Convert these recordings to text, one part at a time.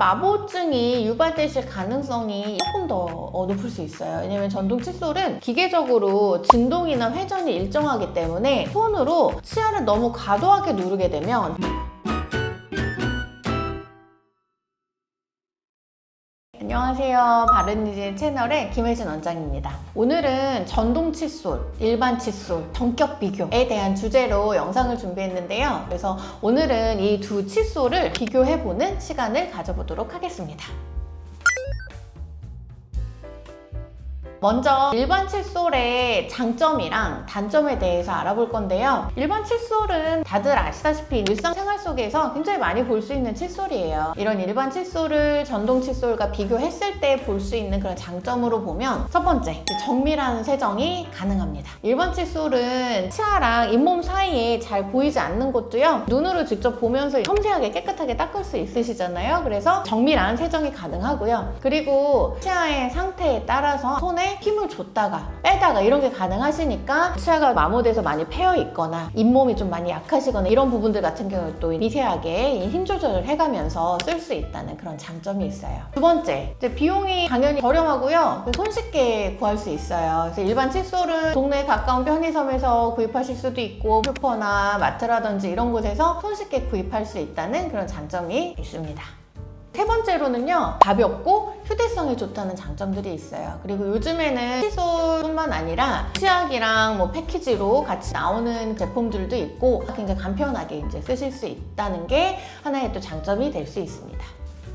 마모증이 유발되실 가능성이 조금 더 높을 수 있어요. 왜냐면 전동 칫솔은 기계적으로 진동이나 회전이 일정하기 때문에 손으로 치아를 너무 과도하게 누르게 되면 안녕하세요. 바른이질 채널의 김혜진 원장입니다. 오늘은 전동 칫솔, 일반 칫솔, 성격 비교에 대한 주제로 영상을 준비했는데요. 그래서 오늘은 이 두 칫솔을 비교해보는 시간을 가져보도록 하겠습니다. 먼저 일반 칫솔의 장점이랑 단점에 대해서 알아볼 건데요. 일반 칫솔은 다들 아시다시피 일상생활 속에서 굉장히 많이 볼 수 있는 칫솔이에요. 이런 일반 칫솔을 전동 칫솔과 비교했을 때 볼 수 있는 그런 장점으로 보면 첫 번째, 정밀한 세정이 가능합니다. 일반 칫솔은 치아랑 잇몸 사이에 잘 보이지 않는 곳도요, 눈으로 직접 보면서 섬세하게 깨끗하게 닦을 수 있으시잖아요. 그래서 정밀한 세정이 가능하고요. 그리고 치아의 상태에 따라서 손에 힘을 줬다가 빼다가 이런 게 가능하시니까 치아가 마모돼서 많이 패여 있거나 잇몸이 좀 많이 약하시거나 이런 부분들 같은 경우에 또 미세하게 힘 조절을 해가면서 쓸 수 있다는 그런 장점이 있어요. 두 번째, 비용이 당연히 저렴하고요. 손쉽게 구할 수 있어요. 그래서 일반 칫솔은 동네에 가까운 편의점에서 구입하실 수도 있고 슈퍼나 마트라든지 이런 곳에서 손쉽게 구입할 수 있다는 그런 장점이 있습니다. 세 번째로는요, 가볍고 휴대성이 좋다는 장점들이 있어요. 그리고 요즘에는 칫솔뿐만 아니라 치약이랑 패키지로 같이 나오는 제품들도 있고 굉장히 간편하게 이제 쓰실 수 있다는 게 하나의 또 장점이 될 수 있습니다.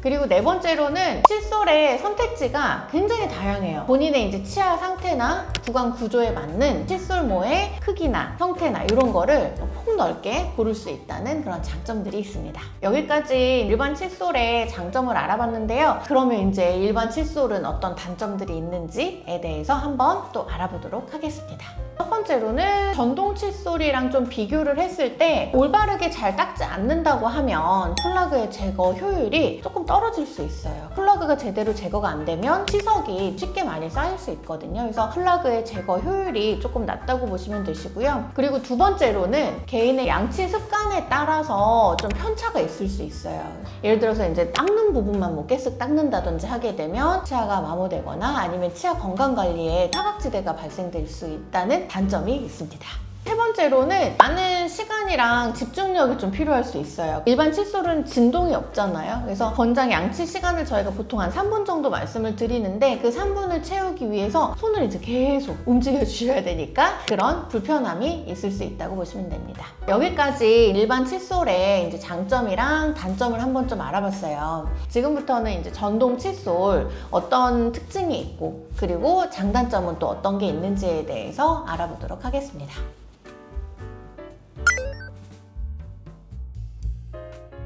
그리고 네 번째로는 칫솔의 선택지가 굉장히 다양해요. 본인의 이제 치아 상태나 구강 구조에 맞는 칫솔모의 크기나 형태나 이런 거를 폭넓게 고를 수 있다는 그런 장점들이 있습니다. 여기까지 일반 칫솔의 장점을 알아봤는데요. 그러면 이제 일반 칫솔은 어떤 단점들이 있는지에 대해서 한번 또 알아보도록 하겠습니다. 첫 번째로는 전동 칫솔이랑 좀 비교를 했을 때 올바르게 잘 닦지 않는다고 하면 플러그의 제거 효율이 조금 떨어질 수 있어요. 플러그가 제대로 제거가 안 되면 치석이 쉽게 많이 쌓일 수 있거든요. 그래서 플러그의 제거 효율이 조금 낮다고 보시면 되시고요. 그리고 두 번째로는 개인의 양치 습관에 따라서 좀 편차가 있을 수 있어요. 예를 들어서 이제 닦는 부분만 깨쓱 닦는다든지 하게 되면 치아가 마모되거나 아니면 치아 건강 관리에 사각지대가 발생될 수 있다는 단점이 있습니다. 세 번째로는 많은 시간이랑 집중력이 좀 필요할 수 있어요. 일반 칫솔은 진동이 없잖아요. 그래서 권장 양치 시간을 저희가 보통 한 3분 정도 말씀을 드리는데 그 3분을 채우기 위해서 손을 이제 계속 움직여 주셔야 되니까 그런 불편함이 있을 수 있다고 보시면 됩니다. 여기까지 일반 칫솔의 이제 장점이랑 단점을 한번 좀 알아봤어요. 지금부터는 이제 전동 칫솔 어떤 특징이 있고 그리고 장단점은 또 어떤 게 있는지에 대해서 알아보도록 하겠습니다.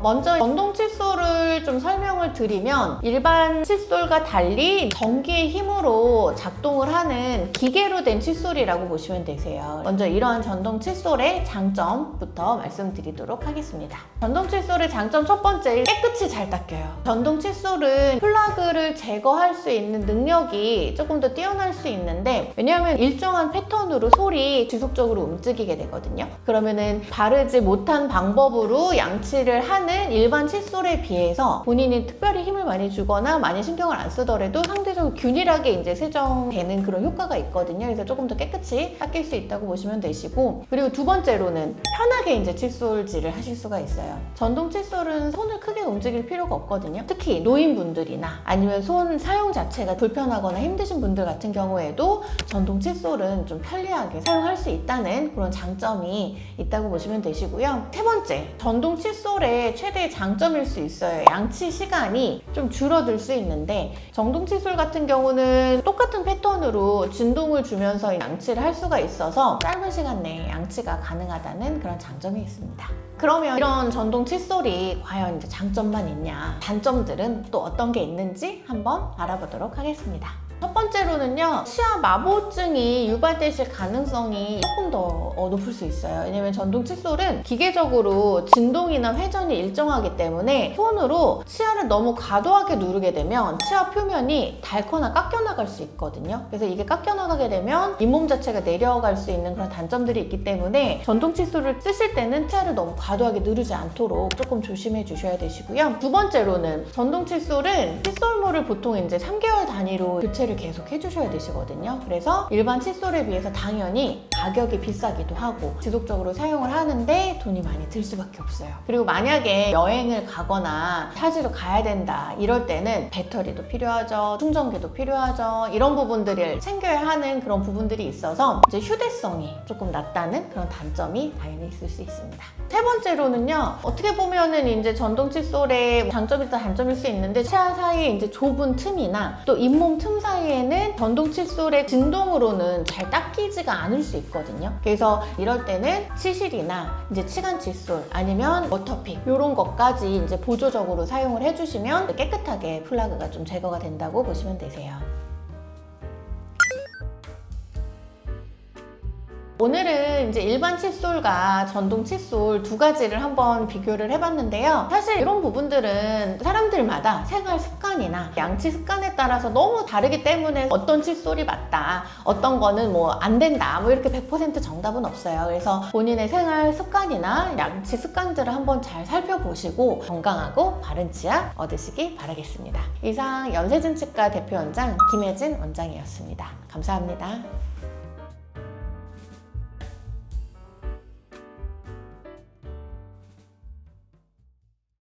먼저 전동 칫솔을 좀 설명을 드리면 일반 칫솔과 달리 전기의 힘으로 작동을 하는 기계로 된 칫솔이라고 보시면 되세요. 먼저 이러한 전동 칫솔의 장점부터 말씀드리도록 하겠습니다. 전동 칫솔의 장점 첫 번째, 깨끗이 잘 닦여요. 전동 칫솔은 플러그를 제거할 수 있는 능력이 조금 더 뛰어날 수 있는데 왜냐하면 일정한 패턴으로 솔이 지속적으로 움직이게 되거든요. 그러면은 바르지 못한 방법으로 양치를 하는 일반 칫솔에 비해서 본인이 특별히 힘을 많이 주거나 많이 신경을 안 쓰더라도 상대적으로 균일하게 이제 세정되는 그런 효과가 있거든요. 그래서 조금 더 깨끗이 닦일 수 있다고 보시면 되시고, 그리고 두 번째로는 편하게 이제 칫솔질을 하실 수가 있어요. 전동 칫솔은 손을 크게 움직일 필요가 없거든요. 특히 노인분들이나 아니면 손 사용 자체가 불편하거나 힘드신 분들 같은 경우에도 전동 칫솔은 좀 편리하게 사용할 수 있다는 그런 장점이 있다고 보시면 되시고요. 세 번째, 전동 칫솔의 최대의 장점일 수 있어요. 양치 시간이 좀 줄어들 수 있는데 전동 칫솔 같은 경우는 똑같은 패턴으로 진동을 주면서 양치를 할 수가 있어서 짧은 시간 내에 양치가 가능하다는 그런 장점이 있습니다. 그러면 이런 전동 칫솔이 과연 이제 장점만 있냐, 단점들은 또 어떤 게 있는지 한번 알아보도록 하겠습니다. 첫 번째로는요, 치아 마보증이 유발되실 가능성이 조금 더 높을 수 있어요. 왜냐면 전동 칫솔은 기계적으로 진동이나 회전이 일정하기 때문에 손으로 치아를 너무 과도하게 누르게 되면 치아 표면이 닳거나 깎여 나갈 수 있거든요. 그래서 이게 깎여 나가게 되면 잇몸 자체가 내려갈 수 있는 그런 단점들이 있기 때문에 전동 칫솔을 쓰실 때는 치아를 너무 과도하게 누르지 않도록 조금 조심해 주셔야 되시고요. 두 번째로는 전동 칫솔은 칫솔모를 보통 이제 3개월 단위로 교체를 계속 해주셔야 되시거든요. 그래서 일반 칫솔에 비해서 당연히 가격이 비싸기도 하고 지속적으로 사용을 하는데 돈이 많이 들 수밖에 없어요. 그리고 만약에 여행을 가거나 타지로 가야 된다 이럴 때는 배터리도 필요하죠, 충전기도 필요하죠. 이런 부분들을 챙겨야 하는 그런 부분들이 있어서 이제 휴대성이 조금 낮다는 그런 단점이 당연히 있을 수 있습니다. 세 번째로는요, 어떻게 보면은 이제 전동 칫솔의 장점이다 단점일 수 있는데 치아 사이에 이제 좁은 틈이나 또 잇몸 틈 사이에는 전동 칫솔의 진동으로는 잘 닦이지가 않을 수 있거든요. 그래서 이럴 때는 치실이나 이제 치간 칫솔 아니면 워터픽 이런 것까지 이제 보조적으로 사용을 해주시면 깨끗하게 플라그가 좀 제거가 된다고 보시면 되세요. 오늘은 이제 일반 칫솔과 전동 칫솔 두 가지를 한번 비교를 해봤는데요. 사실 이런 부분들은 사람들마다 생활 습관이나 양치 습관에 따라서 너무 다르기 때문에 어떤 칫솔이 맞다, 어떤 거는 뭐 안 된다, 뭐 이렇게 100% 정답은 없어요. 그래서 본인의 생활 습관이나 양치 습관들을 한번 잘 살펴보시고 건강하고 바른 치아 얻으시기 바라겠습니다. 이상 연세증치과 대표원장 김혜진 원장이었습니다. 감사합니다.